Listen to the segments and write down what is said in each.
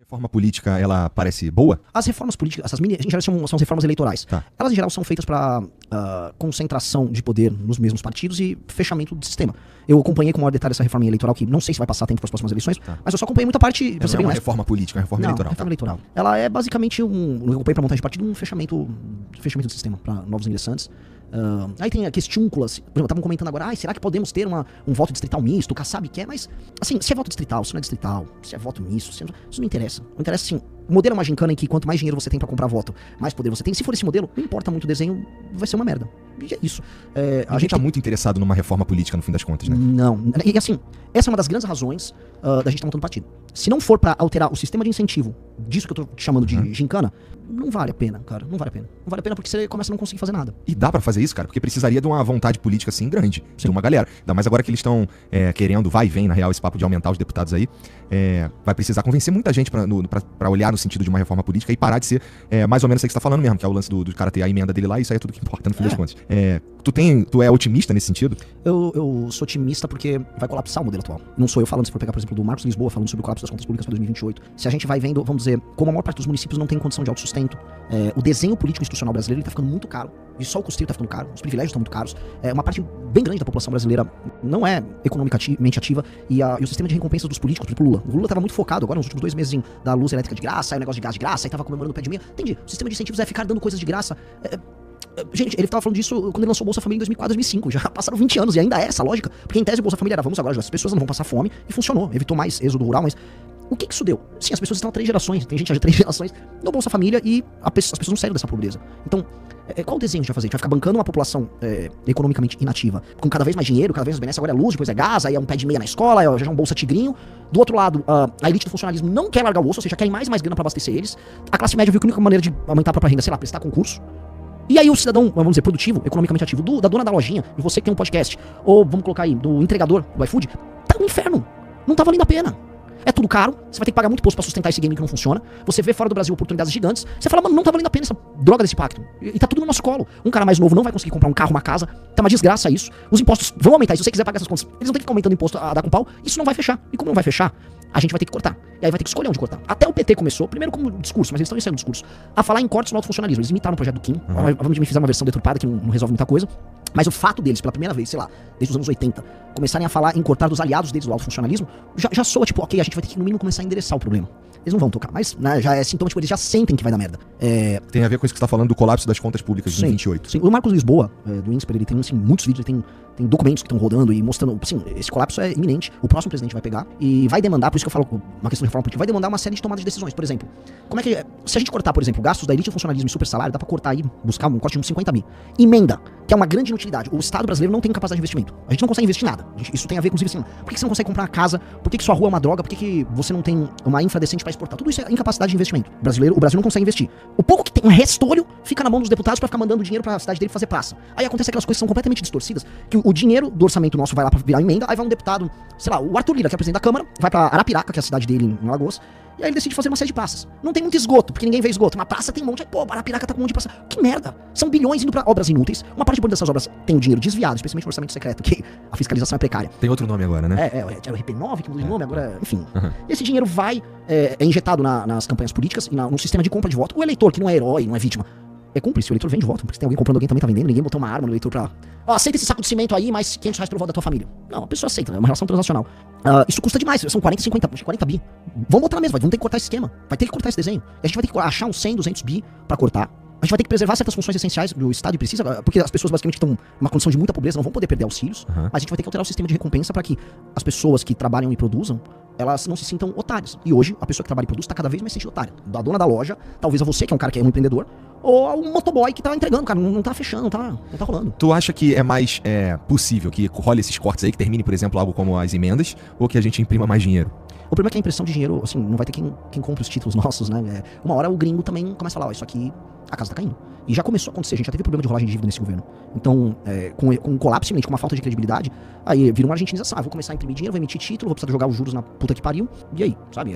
Reforma política, ela parece boa? As reformas políticas, essas em geral são reformas eleitorais. Tá. Elas em geral são feitas para concentração de poder nos mesmos partidos e fechamento do sistema. Eu acompanhei com o maior detalhe essa reforma eleitoral, que não sei se vai passar tempo para as próximas eleições, mas eu só acompanhei muita parte... Não é uma reforma política, é uma reforma eleitoral. Reforma eleitoral. Ela é basicamente eu acompanhei para montagem de partido, um fechamento do sistema para novos ingressantes. Aí tem questúnculas, por exemplo, estavam comentando agora, será que podemos ter um voto distrital misto, o Kassab quer, mas assim, se é voto distrital, se não é distrital, se é voto misto, isso não interessa. Não interessa assim, o modelo é uma gincana em que quanto mais dinheiro você tem pra comprar voto, mais poder você tem. Se for esse modelo, não importa muito o desenho, vai ser uma merda. E é isso. A gente tá muito interessado numa reforma política no fim das contas, né? Não, e assim, essa é uma das grandes razões da gente estar montando partido. Se não for pra alterar o sistema de incentivo disso que eu tô te chamando de gincana, não vale a pena, cara, não vale a pena. Não vale a pena porque você começa a não conseguir fazer nada. E dá pra fazer isso, cara? Porque precisaria de uma vontade política, assim, grande, de uma galera. Ainda mais agora que eles estão querendo, vai e vem, na real, esse papo de aumentar os deputados aí. Vai precisar convencer muita gente pra olhar no sentido de uma reforma política e parar de ser mais ou menos isso que você tá falando mesmo, que é o lance do cara ter a emenda dele lá, e isso aí é tudo que importa no fim das contas. Tu é otimista nesse sentido? Eu sou otimista porque vai colapsar o modelo atual. Não sou eu falando, se for pegar, por exemplo, do Marcos Lisboa, falando sobre o colapso das contas públicas para 2028. Se a gente vai vendo, vamos dizer, como a maior parte dos municípios não tem condição de autossustento, o desenho político institucional brasileiro tá ficando muito caro. E só o custeio tá ficando caro, os privilégios estão muito caros. Uma parte bem grande da população brasileira não é economicamente ativa e o sistema de recompensas dos políticos, por exemplo, o Lula tava muito focado agora nos últimos 2 meses da luz elétrica de graça, aí o negócio de gás de graça, aí tava comemorando o pé de meia. Entendi. O sistema de incentivos é ficar dando coisas de graça. Gente, ele tava falando disso quando ele lançou o Bolsa Família em 2004, 2005. Já passaram 20 anos e ainda é essa lógica. Porque em tese o Bolsa Família era, vamos agora, as pessoas não vão passar fome. E funcionou, evitou mais êxodo rural, mas... O que isso deu? Sim, as pessoas estão há 3 gerações, tem gente há 3 gerações no Bolsa Família e as pessoas não saíram dessa pobreza. Então, qual o desenho que a gente vai fazer? A gente vai ficar bancando uma população economicamente inativa, com cada vez mais dinheiro, cada vez mais benesses, agora é luz, depois é gás, aí é um pé de meia na escola, já é um Bolsa Tigrinho. Do outro lado, a elite do funcionalismo não quer largar o osso, ou seja, quer mais grana pra abastecer eles. A classe média viu que a única maneira de aumentar a própria renda, sei lá, prestar concurso. E aí o cidadão, vamos dizer, produtivo, economicamente ativo, da dona da lojinha, de você que tem um podcast, ou vamos colocar aí, do entregador do iFood, tá um inferno. Não tá valendo a pena. É tudo caro, você vai ter que pagar muito imposto pra sustentar esse game que não funciona. Você vê fora do Brasil oportunidades gigantes. Você fala, mano, não tá valendo a pena essa droga desse pacto. E tá tudo no nosso colo. Um cara mais novo não vai conseguir comprar um carro, uma casa. Tá uma desgraça isso. Os impostos vão aumentar. E se você quiser pagar essas contas, eles vão ter que ficar aumentando o imposto a dar com pau. Isso não vai fechar. E como não vai fechar, a gente vai ter que cortar. E aí vai ter que escolher onde cortar. Até o PT começou, primeiro como discurso, mas eles estão iniciando o discurso, a falar em cortes no alto funcionalismo. Eles imitaram o projeto do Kim. Vamos me fizeram uma versão deturpada que não resolve muita coisa. Mas o fato deles, pela primeira vez, sei lá, desde os anos 80, começarem a falar em cortar dos aliados deles do alto funcionalismo, já soa tipo, ok, a gente vai ter que no mínimo começar a endereçar o problema. Eles não vão tocar, mas né, já é sintoma, tipo, eles já sentem que vai dar merda. Tem a ver com isso que você tá falando do colapso das contas públicas de 2028. Sim, o Marcos Lisboa, do INSPER, ele tem assim, muitos vídeos, ele tem documentos que estão rodando e mostrando, assim, esse colapso é iminente, o próximo presidente vai pegar e vai demandar, por isso que eu falo, uma questão de reforma política, vai demandar uma série de tomadas de decisões. Por exemplo, como é que, se a gente cortar, por exemplo, gastos da elite do funcionalismo e super salário, dá pra cortar aí, buscar um corte de uns 50 bi. Emenda, que é uma grande inutilidade. O Estado brasileiro não tem capacidade de investimento. A gente não consegue investir nada. Isso tem a ver, inclusive, assim, por que você não consegue comprar uma casa? Por que sua rua é uma droga? Por que você não tem uma infra decente pra exportar? Tudo isso é incapacidade de investimento. O Brasil não consegue investir. O pouco que tem, um restolho, fica na mão dos deputados pra ficar mandando dinheiro pra cidade dele fazer praça. Aí acontece aquelas coisas que são completamente distorcidas, que o dinheiro do orçamento nosso vai lá pra virar emenda, aí vai um deputado, sei lá, o Arthur Lira, que é o presidente da Câmara, vai pra Arapiraca, que é a cidade dele em Alagoas, e aí ele decide fazer uma série de praças. Não tem muito esgoto, porque ninguém vê esgoto. Uma praça tem um monte, aí, pô, Arapiraca tá com um monte de praça. Que merda! São bilhões indo pra obras inúteis. Uma parte importante dessas obras tem o dinheiro desviado, especialmente no orçamento secreto, que a fiscalização é precária. Tem outro nome agora, né? Era o RP9, que mudou de nome, agora, enfim. E esse dinheiro vai, é injetado nas campanhas políticas e no sistema de compra de voto. O eleitor, que não é herói, não é vítima, é cúmplice, o eleitor vende voto, porque se tem alguém comprando, alguém também tá vendendo, ninguém botou uma arma no eleitor pra... aceita esse saco de cimento aí, mais 500 reais pelo voto da tua família. Não, a pessoa aceita, é uma relação transacional. Isso custa demais, são 40 bi. Vamos botar na mesa, vamos ter que cortar esse esquema, vai ter que cortar esse desenho. E a gente vai ter que achar uns 100, 200 bi pra cortar. A gente vai ter que preservar certas funções essenciais do Estado e precisa, porque as pessoas basicamente estão numa condição de muita pobreza, não vão poder perder auxílios, mas a gente vai ter que alterar o sistema de recompensa para que as pessoas que trabalham e produzam, elas não se sintam otárias. E hoje, a pessoa que trabalha e produz tá cada vez mais se sentindo otária. Da dona da loja, talvez a você, que é um cara que é um empreendedor, ou a um motoboy que tá entregando, cara, não tá fechando, não tá rolando. Tu acha que é mais possível que role esses cortes aí, que termine, por exemplo, algo como as emendas, ou que a gente imprima mais dinheiro? O problema é que a impressão de dinheiro, assim, não vai ter quem compre os títulos nossos, né? Uma hora o gringo também começa a falar, isso aqui, a casa tá caindo. E já começou a acontecer, a gente já teve problema de rolagem de dívida nesse governo. Então, com um colapso, com uma falta de credibilidade, aí vira uma argentinização. Vou começar a imprimir dinheiro, vou emitir título, vou precisar jogar os juros na puta que pariu. E aí, sabe?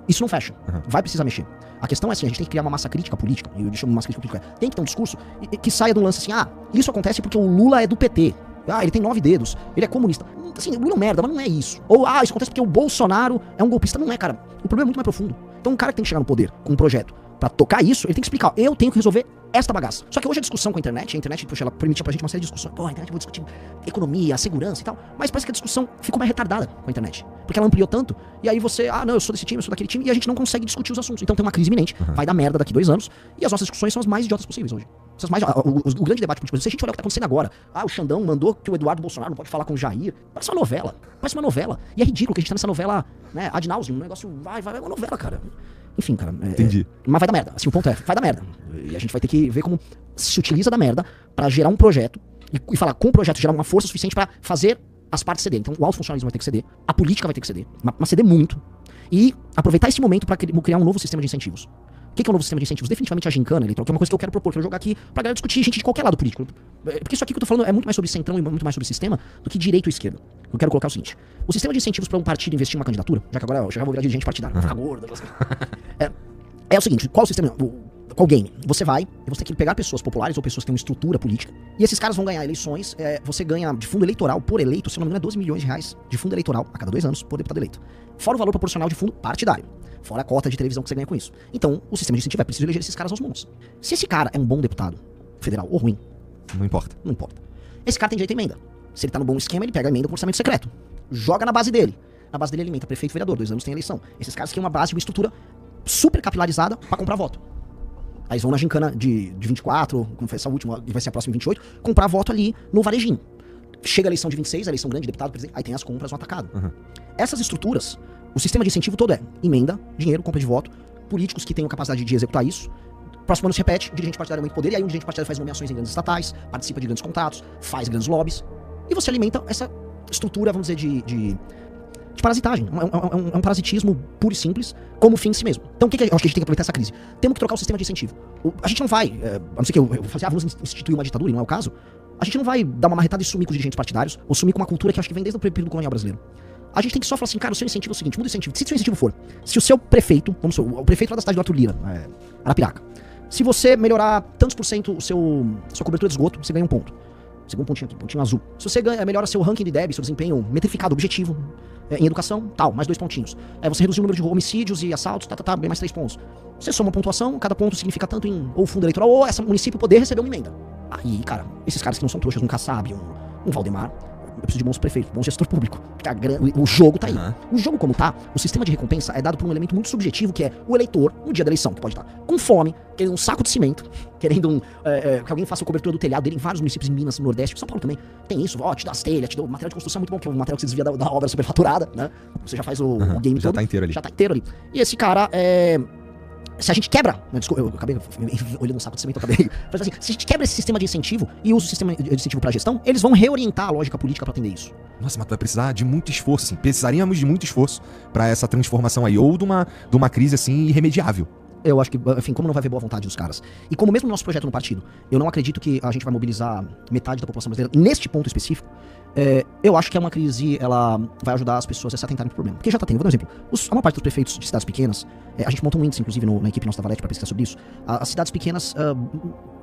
Isso não fecha. Vai precisar mexer. A questão é assim, a gente tem que criar uma massa crítica política. E eu chamo de massa crítica política. Tem que ter um discurso que saia de um lance assim, isso acontece porque o Lula é do PT. Ele tem 9 dedos, ele é comunista. Assim, o Lula é um merda, mas não é isso. Ou, isso acontece porque o Bolsonaro é um golpista. Não é, cara. O problema é muito mais profundo. Então um cara que tem que chegar no poder com um projeto pra tocar isso, ele tem que explicar, eu tenho que resolver esta bagaça. Só que hoje a discussão com a internet, poxa, ela permite pra gente uma série de discussões. Pô, a internet eu vou discutir economia, segurança e tal. Mas parece que a discussão ficou mais retardada com a internet. Porque ela ampliou tanto, e aí você, não, eu sou desse time, eu sou daquele time, e a gente não consegue discutir os assuntos. Então tem uma crise iminente, vai dar merda daqui 2 anos, e as nossas discussões são as mais idiotas possíveis hoje. O grande debate político, se a gente olhar o que tá acontecendo agora, o Xandão mandou que o Eduardo Bolsonaro não pode falar com o Jair, parece uma novela. E é ridículo que a gente tá nessa novela, né, ad nauseam, um negócio vai, é uma novela, cara. Enfim, cara. Entendi. Mas vai dar merda. Assim, o ponto vai dar merda. E a gente vai ter que ver como se utiliza da merda pra gerar um projeto e falar com o projeto gerar uma força suficiente pra fazer as partes cederem. Então o autofuncionalismo vai ter que ceder, a política vai ter que ceder, mas ceder muito. E aproveitar esse momento pra criar um novo sistema de incentivos. O que é um novo sistema de incentivos? Definitivamente a gincana eleitoral, que é uma coisa que eu quero propor, que eu jogar aqui pra galera discutir, gente de qualquer lado político. Porque isso aqui que eu tô falando é muito mais sobre centrão e muito mais sobre sistema do que direito ou esquerda. Eu quero colocar o seguinte: o sistema de incentivos pra um partido investir em uma candidatura, já que agora eu já vou virar dirigente partidário, vou ficar gordo. É o seguinte, qual o sistema? Qual game? Você tem que pegar pessoas populares ou pessoas que têm uma estrutura política, e esses caras vão ganhar eleições, você ganha de fundo eleitoral por eleito, se não me engano é 12 milhões de reais de fundo eleitoral a cada 2 anos por deputado eleito. Fora o valor proporcional de fundo partidário. Fora a cota de televisão que você ganha com isso. Então, o sistema de incentivo é preciso eleger esses caras aos montes. Se esse cara é um bom deputado federal ou ruim, não importa. Esse cara tem direito à emenda. Se ele tá no bom esquema, ele pega a emenda com orçamento secreto. Joga na base dele. Na base dele alimenta prefeito e vereador. 2 anos tem eleição. Esses caras têm uma base, uma estrutura super capilarizada pra comprar voto. Aí eles vão na gincana de 24, como foi essa última, e vai ser a próxima 28, comprar voto ali no varejinho. Chega a eleição de 26, a eleição grande, deputado, presidente, aí tem as compras no atacado. Essas estruturas, o sistema de incentivo todo é emenda, dinheiro, compra de voto, políticos que tenham capacidade de executar isso. Próximo ano se repete, dirigente partidário é muito poder, e aí um dirigente partidário faz nomeações em grandes estatais, participa de grandes contratos, faz grandes lobbies, e você alimenta essa estrutura, vamos dizer, de parasitagem. É um parasitismo puro e simples, como fim em si mesmo. Então o que eu acho que a gente tem que aproveitar essa crise? Temos que trocar o sistema de incentivo. A gente não vai, a não ser que eu fale vamos instituir uma ditadura, e não é o caso, a gente não vai dar uma marretada e sumir com os dirigentes partidários, ou sumir com uma cultura que acho que vem desde o período colonial brasileiro. A gente tem que só falar assim, cara, o seu incentivo é o seguinte, muda o incentivo. Se o seu incentivo for, se o seu prefeito, vamos supor, o prefeito lá da cidade do Arthur Lira, Arapiraca, se você melhorar tantos por cento sua cobertura de esgoto, você ganha um ponto. Segundo pontinho aqui, pontinho azul. Se você melhora seu ranking de DEB, seu desempenho metrificado, objetivo, em educação, tal, mais 2 pontinhos. Você reduz o número de homicídios e assaltos, bem mais 3 pontos. Você soma uma pontuação, cada ponto significa tanto em ou fundo eleitoral, ou esse município poder receber uma emenda. Aí, cara, esses caras que não são trouxas, um Kassab, um Valdemar, eu preciso de bons prefeitos, bom gestor público. O jogo tá aí. O jogo como tá, o sistema de recompensa é dado por um elemento muito subjetivo, que é o eleitor, no dia da eleição, que pode estar com fome, querendo um saco de cimento, querendo que alguém faça a cobertura do telhado dele em vários municípios em Minas, no Nordeste, São Paulo também. Tem isso, te dá as telhas, te dá o material de construção muito bom, que é um material que você desvia da obra superfaturada, né? Você já faz o game já todo. Tá inteiro ali. Já tá inteiro ali. E esse cara, se a gente quebra, desculpa, eu acabei olhando um saco de cimento, eu acabei. Mas assim, se a gente quebra esse sistema de incentivo e usa o sistema de incentivo pra gestão, eles vão reorientar a lógica política pra atender isso. Nossa, mas tu vai precisar de muito esforço, assim. Precisaríamos de muito esforço pra essa transformação aí, ou de uma crise, assim, irremediável. Eu acho que, enfim, como não vai haver boa vontade dos caras. E como mesmo no nosso projeto no partido, eu não acredito que a gente vai mobilizar metade da população brasileira neste ponto específico. Eu acho que é uma crise, ela vai ajudar as pessoas a se atentarem pro problema. Porque já tá tendo, vou dar um exemplo. A maior parte dos prefeitos de cidades pequenas, a gente monta um índice, inclusive, na equipe nossa da Valete pra pesquisar sobre isso. As cidades pequenas,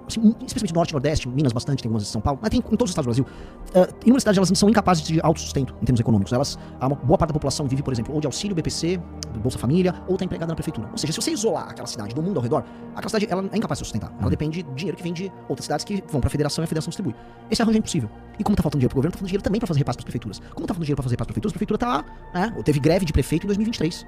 assim, especialmente Norte e Nordeste, Minas bastante, tem algumas em São Paulo, mas tem em todos os estados do Brasil. Inúmeras cidades, elas são incapazes de autossustento em termos econômicos. Uma boa parte da população vive, por exemplo, ou de auxílio, BPC, Bolsa Família, ou tá empregada na prefeitura. Ou seja, se você isolar aquela cidade do mundo ao redor, aquela cidade ela é incapaz de sustentar. Ela depende de dinheiro que vem de outras cidades que vão pra federação e a federação distribui. Esse arranjo é impossível. E como tá faltando dinheiro pro governo, tá faltando dinheiro também pra fazer repasse pras prefeituras. Como tá faltando dinheiro pra fazer repasse pras prefeituras, a prefeitura teve greve de prefeito em 2023.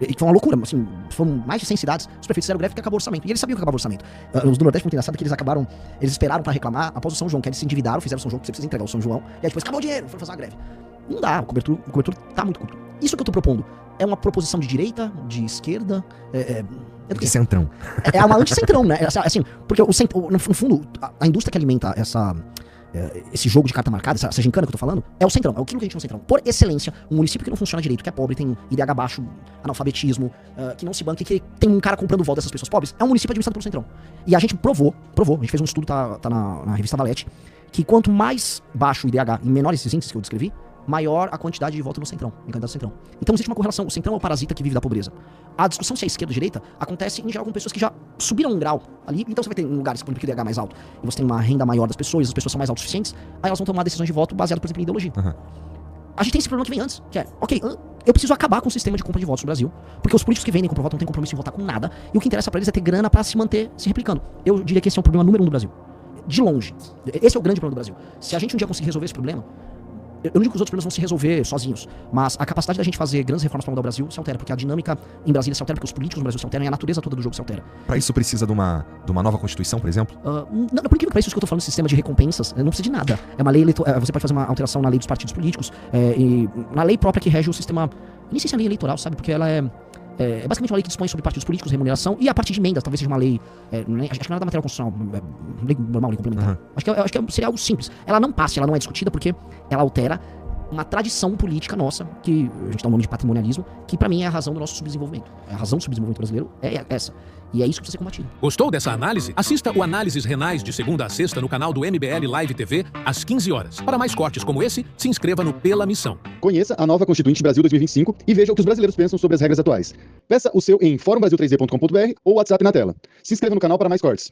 E foi uma loucura, assim, foram mais de 100 cidades, os prefeitos fizeram greve porque acabou o orçamento. E eles sabiam que acabou o orçamento. Os do Nordeste, muito engraçado, que eles esperaram pra reclamar após o São João, que eles se endividaram, fizeram o São João, que você precisa entregar o São João, e aí depois acabou o dinheiro, foram fazer uma greve. Não dá, o cobertor tá muito curto. Isso que eu tô propondo é uma proposição de direita, de esquerda, de centrão. É uma anti-centrão, né? Assim, porque no fundo, a indústria que alimenta esse jogo de carta marcada, essa gincana que eu tô falando, é o centrão, é aquilo que a gente chama de centrão. Por excelência, um município que não funciona direito, que é pobre, tem IDH baixo, analfabetismo, que não se banca, que tem um cara comprando voto dessas pessoas pobres, é um município administrado pelo centrão. E a gente provou, a gente fez um estudo, tá na revista Valete, que quanto mais baixo o IDH e menores esses índices que eu descrevi, maior a quantidade de voto no centrão, em candidato centrão. Então existe uma correlação, o centrão é o parasita que vive da pobreza. A discussão se é esquerda ou direita acontece em geral com pessoas que já subiram um grau ali, então você vai ter lugares com o IDH mais alto, e você tem uma renda maior das pessoas, as pessoas são mais autossuficientes, aí elas vão tomar decisões de voto baseadas, por exemplo, em ideologia. A gente tem esse problema que vem antes, que é, ok, Eu preciso acabar com o sistema de compra de votos no Brasil, porque os políticos que vendem compra voto não têm compromisso em votar com nada, e o que interessa pra eles é ter grana pra se manter se replicando. Eu diria que esse é o problema número 1 do Brasil. De longe. Esse é o grande problema do Brasil. Se a gente um dia conseguir resolver esse problema, eu não digo que os outros problemas vão se resolver sozinhos, mas a capacidade da gente fazer grandes reformas para mudar o Brasil se altera, porque a dinâmica em Brasília se altera, porque os políticos no Brasil se alteram e a natureza toda do jogo se altera. Pra isso precisa de uma nova Constituição, por exemplo? Não, por incrível que pareça, isso que eu tô falando, sistema de recompensas, não precisa de nada. É uma lei você pode fazer uma alteração na lei dos partidos políticos, e na lei própria que rege o sistema. Nem sei se é a lei eleitoral, sabe? Porque ela é basicamente uma lei que dispõe sobre partidos políticos, remuneração, e a partir de emendas, talvez seja uma lei. Acho que não é da matéria constitucional, lei normal, lei complementar. Uhum. Acho que seria algo simples. Ela não passa, ela não é discutida porque ela altera uma tradição política nossa, que a gente dá o nome de patrimonialismo, que pra mim é a razão do nosso subdesenvolvimento. A razão do subdesenvolvimento brasileiro é essa. E é isso que precisa ser combatido. Gostou dessa análise? Assista o Análises Renais de segunda a sexta no canal do MBL Live TV, às 15 horas. Para mais cortes como esse, se inscreva no Pela Missão. Conheça a nova Constituinte Brasil 2025 e veja o que os brasileiros pensam sobre as regras atuais. Peça o seu em forumbrasil3d.com.br ou WhatsApp na tela. Se inscreva no canal para mais cortes.